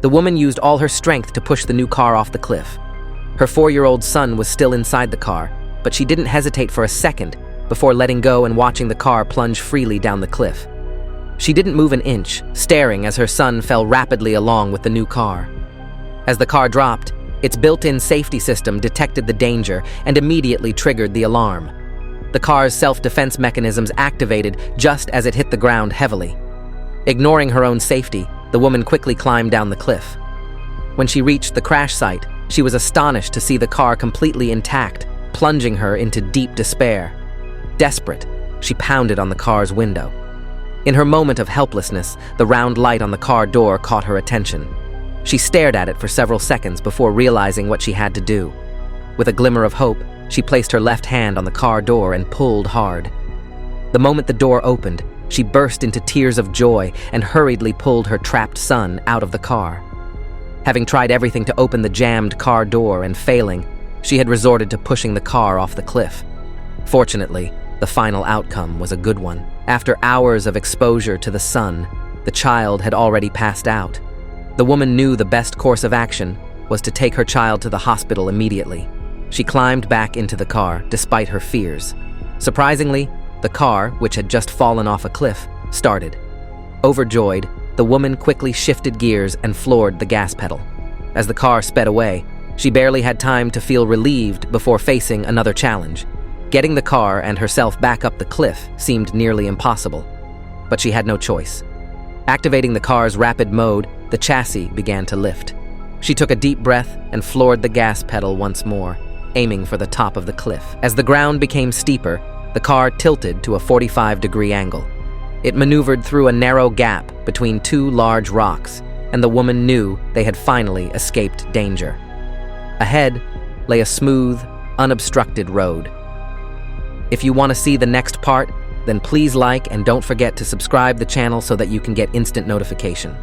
The woman used all her strength to push the new car off the cliff. Her 4-year-old son was still inside the car, but she didn't hesitate for a second before letting go and watching the car plunge freely down the cliff. She didn't move an inch, staring as her son fell rapidly along with the new car. As the car dropped, its built-in safety system detected the danger and immediately triggered the alarm. The car's self-defense mechanisms activated just as it hit the ground heavily. Ignoring her own safety, the woman quickly climbed down the cliff. When she reached the crash site, she was astonished to see the car completely intact, plunging her into deep despair. Desperate, she pounded on the car's window. In her moment of helplessness, the round light on the car door caught her attention. She stared at it for several seconds before realizing what she had to do. With a glimmer of hope, she placed her left hand on the car door and pulled hard. The moment the door opened, she burst into tears of joy and hurriedly pulled her trapped son out of the car. Having tried everything to open the jammed car door and failing, she had resorted to pushing the car off the cliff. Fortunately, the final outcome was a good one. After hours of exposure to the sun, the child had already passed out. The woman knew the best course of action was to take her child to the hospital immediately. She climbed back into the car, despite her fears. Surprisingly, the car, which had just fallen off a cliff, started. Overjoyed, the woman quickly shifted gears and floored the gas pedal. As the car sped away, she barely had time to feel relieved before facing another challenge. Getting the car and herself back up the cliff seemed nearly impossible, but she had no choice. Activating the car's rapid mode, the chassis began to lift. She took a deep breath and floored the gas pedal once more, aiming for the top of the cliff. As the ground became steeper, the car tilted to a 45-degree angle. It maneuvered through a narrow gap between two large rocks, and the woman knew they had finally escaped danger. Ahead lay a smooth, unobstructed road. If you want to see the next part, then please like and don't forget to subscribe the channel so that you can get instant notification.